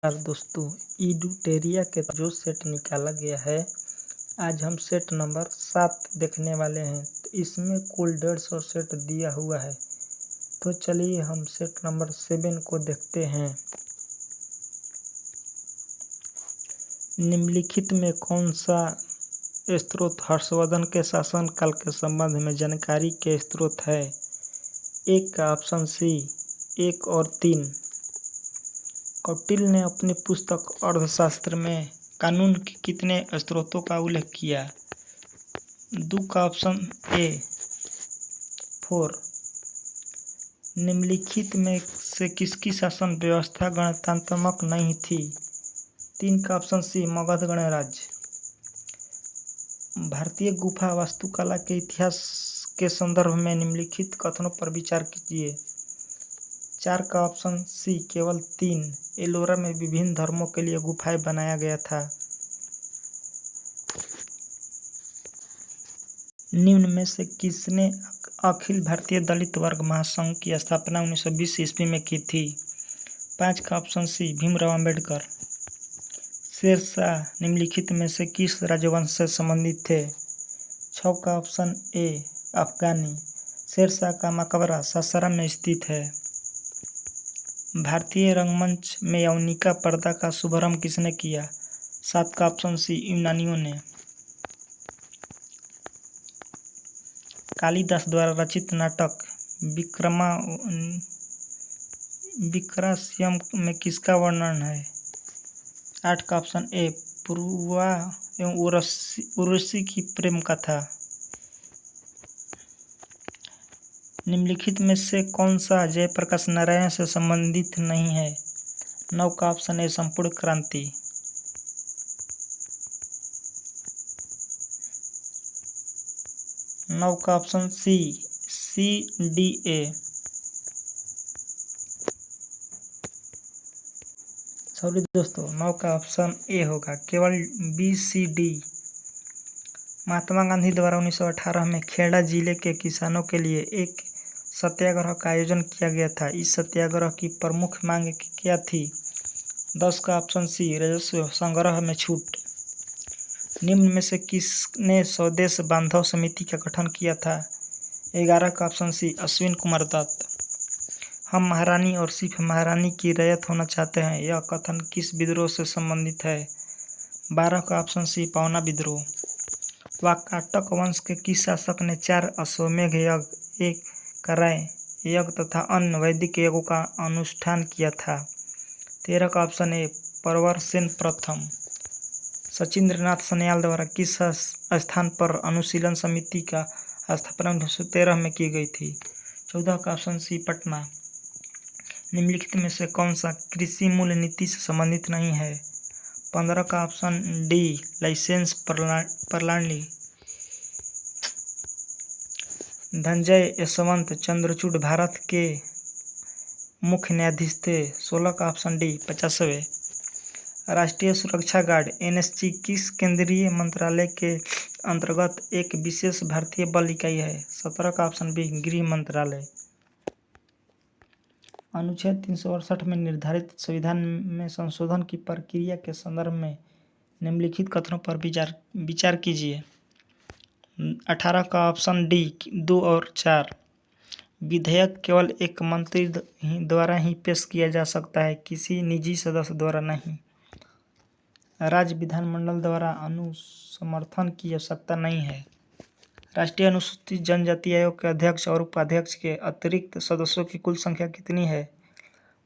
नमस्कार दोस्तों, ईडूटेरिया के जो सेट निकाला गया है, आज हम सेट नंबर 7 देखने वाले हैं। इसमें कुल 150 सेट दिया हुआ है। तो चलिए हम सेट नंबर 7 को देखते हैं। निम्नलिखित में कौन सा स्रोत हर्षवर्धन के शासनकाल के संबंध में जानकारी के स्रोत है? एक का ऑप्शन सी 1 और 3। कौटिल्य ने अपनी पुस्तक अर्थशास्त्र में कानून के कितने स्रोतों का उल्लेख किया? 2 का ऑप्शन ए 4। निम्नलिखित में से किसकी शासन व्यवस्था गणतंत्रात्मक नहीं थी? 3 का ऑप्शन सी मगध गणराज्य। भारतीय गुफा वास्तुकला के इतिहास के संदर्भ में निम्नलिखित कथनों पर विचार कीजिए। 4 का ऑप्शन सी केवल 3। एलोरा में विभिन्न धर्मों के लिए गुफाएं बनाया गया था। निम्न में से किसने अखिल भारतीय दलित वर्ग महासंघ की स्थापना 1920 ईस्वी में की थी? 5 का ऑप्शन सी भीमराव अंबेडकर। शेरशाह निम्नलिखित में से किस राजवंश से संबंधित थे? 6 का ऑप्शन ए अफगानी। शेरशाह का मकबरा सासाराम में स्थित है। भारतीय रंगमंच में यवनिका पर्दा का शुभारंभ किसने किया? 7 का ऑप्शन सी यूनानियों ने। कालिदास द्वारा रचित नाटक विक्रमासियम में किसका वर्णन है? 8 का ऑप्शन ए पूर्वा एवं उर्वशी की प्रेम कथा। निम्नलिखित में से कौन सा जयप्रकाश नारायण से संबंधित नहीं है? 9 का ऑप्शन ए संपूर्ण क्रांति। 9 का option C D A. Sorry दोस्तों, 9 का ऑप्शन ए होगा, केवल B C D. Mahatma Gandhi द्वारा 1918 में खेड़ा जिले के किसानों के लिए एक सत्याग्रह का आयोजन किया गया था। इस सत्याग्रह की प्रमुख मांग क्या थी? 10 का ऑप्शन सी राजस्व संग्रह में छूट। निम्न में से किसने स्वदेश बांधव समिति का गठन किया था? 11 का ऑप्शन सी अश्विन कुमार दत्त। हम महारानी और सिर्फ महारानी की रैयत होना चाहते हैं, यह कथन किस विद्रोह से संबंधित है? 12 का ऑप्शन सी पवना विद्रोह। वाकाटक वंश के किस शासक ने 4 अश्वमेध यज्ञ, 1 कराय यज्ञ तथा अन्य वैदिक यज्ञों का अनुष्ठान किया था? 13 का ऑप्शन ए प्रवरसेन प्रथम। सचिंद्रनाथ सन्याल द्वारा किस स्थान पर अनुशीलन समिति का स्थापना 1913 में की गई थी? 14 का ऑप्शन सी पटना। निम्नलिखित में से कौन सा कृषि मूल्य नीति से संबंधित नहीं है? 15 का ऑप्शन डी लाइसेंस प्रणाली। धनंजय यशवंत चंद्रचूड़ भारत के मुख्य न्यायाधीश थे। 16 का ऑप्शन डी 50वें। राष्ट्रीय सुरक्षा गार्ड एनएसजी किस केंद्रीय मंत्रालय के अंतर्गत एक विशेष भारतीय बल इकाई है? 17 का ऑप्शन बी गृह मंत्रालय। अनुच्छेद 368 में निर्धारित संविधान में संशोधन की प्रक्रिया के संदर्भ में निम्नलिखित कथनों पर विचार कीजिए। 18 का ऑप्शन डी 2 और 4। विधेयक केवल एक मंत्री द्वारा ही पेश किया जा सकता है, किसी निजी सदस्य द्वारा नहीं। राज्य विधानमंडल द्वारा अनुसमर्थन की आवश्यकता नहीं है। राष्ट्रीय अनुसूचित जनजाति आयोग के अध्यक्ष और उपाध्यक्ष के अतिरिक्त सदस्यों की कुल संख्या कितनी है?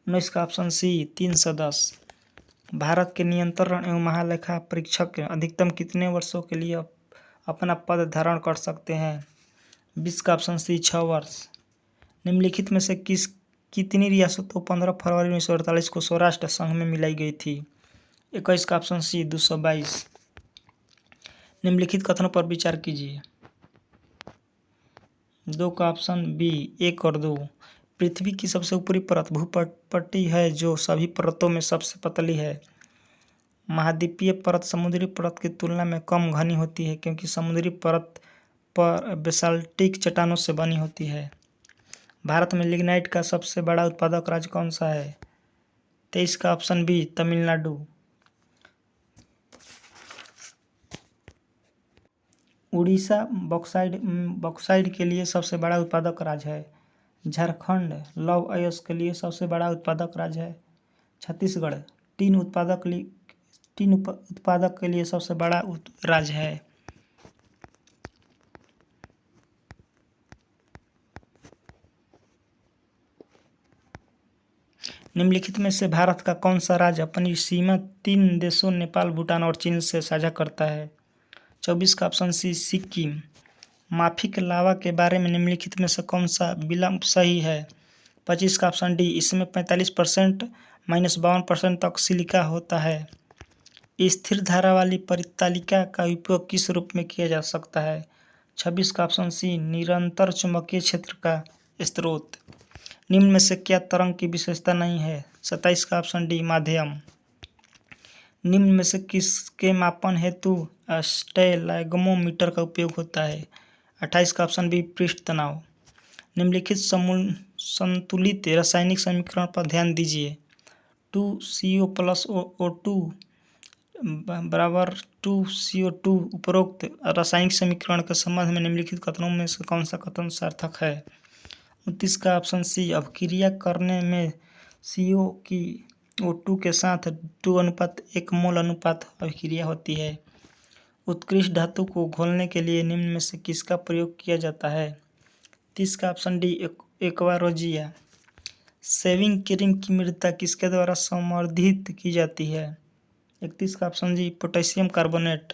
19 का ऑप्शन सी 3 सदस्य। भारत के नियंत्रण एवं महालेखा परीक्षक अधिकतम कितने वर्षों के लिए अपना पद धारण कर सकते हैं? 20 का ऑप्शन सी 6 वर्ष। निम्नलिखित में से कितनी रियासतों 15 फरवरी 1948 को स्वराष्ट्र संघ में मिलाई गई थी? 21 का ऑप्शन सी 222। निम्नलिखित कथनों पर विचार कीजिए। 2 का ऑप्शन बी 1 और 2। पृथ्वी की सबसे ऊपरी परत भूपट्टी है जो सभी परतों में सबसे पतली है। महाद्वीपीय परत समुद्री परत की तुलना में कम घनी होती है क्योंकि समुद्री परत पर बेसाल्टिक चट्टानों से बनी होती है। भारत में लिग्नाइट का सबसे बड़ा उत्पादक राज्य कौन सा है? 23 का option B Tamil Nadu. Orissa bauxite के लिए सबसे बड़ा उत्पादक राज्य है। झारखंड लौह अयस्क के लिए सबसे बड़ा उत्पादक राज्य है। छत्तीसगढ़ टीन उत्पादक के लिए सबसे बड़ा राज्य है। निम्नलिखित में से भारत का कौन सा राज्य अपनी सीमा 3 देशों नेपाल, भूटान और चीन से साझा करता है? 24 का ऑप्शन सी सिक्किम। माफिक लावा के बारे में निम्नलिखित में से कौन सा विकल्प सही है? 25 का ऑप्शन डी। इसमें 45% -52% तक सिलिका होता है। स्थिर धारा वाली परितालिका का उपयोग किस रूप में किया जा सकता है? 26 का ऑप्शन सी निरंतर चुंबकीय क्षेत्र का स्रोत। निम्न में से क्या तरंग की विशेषता नहीं है? 27 का ऑप्शन डी माध्यम। निम्न में से किसके मापन हेतु स्टेलैग्मोमीटर का उपयोग होता है? 28 का ऑप्शन बी पृष्ठ तनाव। निम्नलिखित संतुलित रासायनिक समीकरण पर ध्यान दीजिए। 2CO+O2 = 2CO2। उपरोक्त रासायनिक समीकरण के संबंध में निम्नलिखित कथनों में से कौन सा कथन सार्थक है? 29 का ऑप्शन सी अभिक्रिया करने में CO की O2 के साथ 2:1 मोल अनुपात अभिक्रिया होती है। उत्कृष्ट धातु को घोलने के लिए निम्न में से किसका प्रयोग किया जाता है? 30 का ऑप्शन डी एक्वारोजिया। शेविंग क्रीम की मृदुता किसके द्वारा संवर्धित की जाती है? 31 का ऑप्शन जी पोटेशियम कार्बोनेट।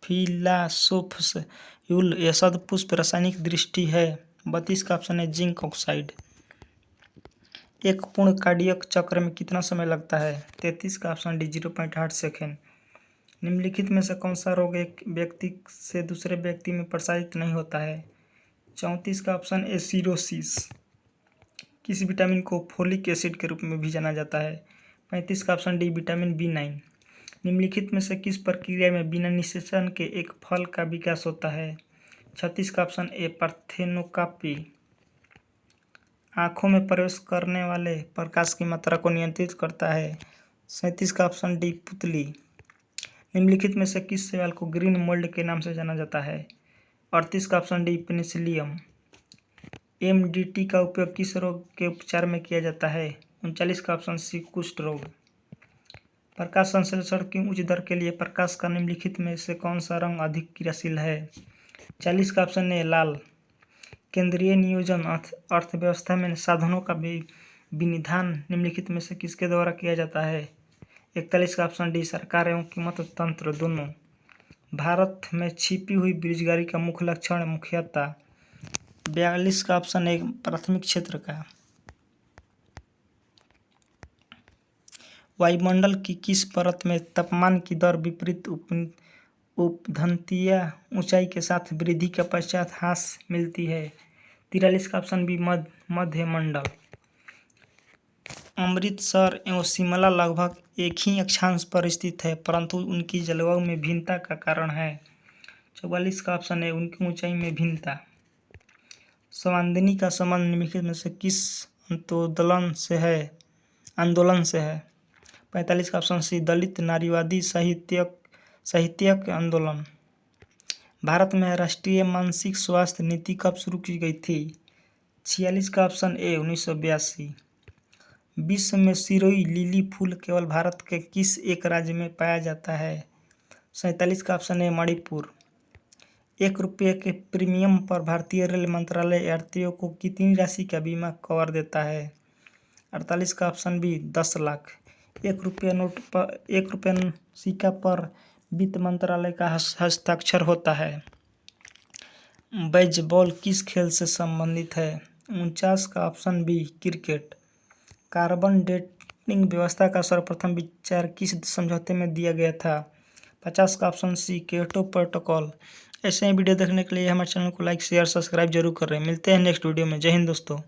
फिलासोफ्स यूल यह सदपुष्प रासायनिक दृष्टि है। 32 का ऑप्शन है जिंक ऑक्साइड। एक पूर्ण कार्डियक चक्र में कितना समय लगता है? 33 का ऑप्शन डी 0.8 सेकेंड। निम्नलिखित में से कौन सा रोग एक व्यक्ति से दूसरे व्यक्ति में प्रसारित नहीं होता है? 34 का ऑप्शन ए सिरोसिस। किस विटामिन को फोलिक एसिड के रूप में भी जाना जाता है? 35 का ऑप्शन डी विटामिन B9। निम्नलिखित में से किस प्रक्रिया में बिना निषेचन के एक फल का विकास होता है? 36 का ऑप्शन ए पार्थेनोकॉपी। आँखों में प्रवेश करने वाले प्रकाश की मात्रा को नियंत्रित करता है। 37 का ऑप्शन डी पुतली। निम्नलिखित में से किस शैवाल को ग्रीन मोल्ड के नाम से जाना जाता है? 38 का ऑप्शन डी पेनिसिलियम। MDT का उपयोग किस रोग के उपचार में किया जाता है? 39 का ऑप्शन सी कुष्ठ रोग। प्रकाश संश्लेषण की उच्च दर के लिए प्रकाश का निम्नलिखित में से कौन सा रंग अधिक क्रियाशील है? 40 का ऑप्शन ए लाल। केंद्रीय नियोजन अर्थव्यवस्था में साधनों का विनिधान निम्नलिखित में से किसके द्वारा किया जाता है? 41 का ऑप्शन डी सरकार एवं कीमत तंत्र दोनों। भारत में छिपी हुई बेरोजगारी का मुख्य लक्षण मुख्यतः। 42 का ऑप्शन ए प्राथमिक क्षेत्र का। वायुमंडल की किस परत में तापमान की दर विपरीत उपधंतीय ऊंचाई के साथ वृद्धि के पश्चात ह्रास मिलती है? 43 का ऑप्शन बी मध्य मंडल। अमृतसर एवं शिमला लगभग एक ही अक्षांश पर स्थित है, परंतु उनकी जलवायु में भिन्नता का कारण है। 44 का ऑप्शन है उनकी ऊंचाई में भिन्नता। संवादिनी का संबंध निम्नलिखित में से किस आंदोलन से है? 45 का ऑप्शन सी दलित नारीवादी साहित्यिक आंदोलन। भारत में राष्ट्रीय मानसिक स्वास्थ्य नीति कब शुरू की गई थी? 46 का ऑप्शन ए 1982। विश्व में सिरोई लिली फूल केवल भारत के किस एक राज्य में पाया जाता है? 47 का ऑप्शन है मणिपुर। 1 रुपये के प्रीमियम पर भारतीय रेल मंत्रालय यात्रियों को कितनी राशि का बीमा कवर देता है? 48 का ऑप्शन बी 10 लाख। 1 रुपये सिक्का पर वित्त मंत्रालय का हस्ताक्षर होता है। बेसबॉल किस खेल से संबंधित है? 49 का option B cricket. Carbon dating व्यवस्था का सर्वप्रथम विचार किस समझौते में दिया गया था? 50 का ऑप्शन सी क्योटो प्रोटोकॉल। ऐसे ही वीडियो देखने के लिए हमारे चैनल को लाइक शेयर सब्सक्राइब जरूर करें। मिलते हैं नेक्स्ट वीडियो में। जय हिंद दोस्तों।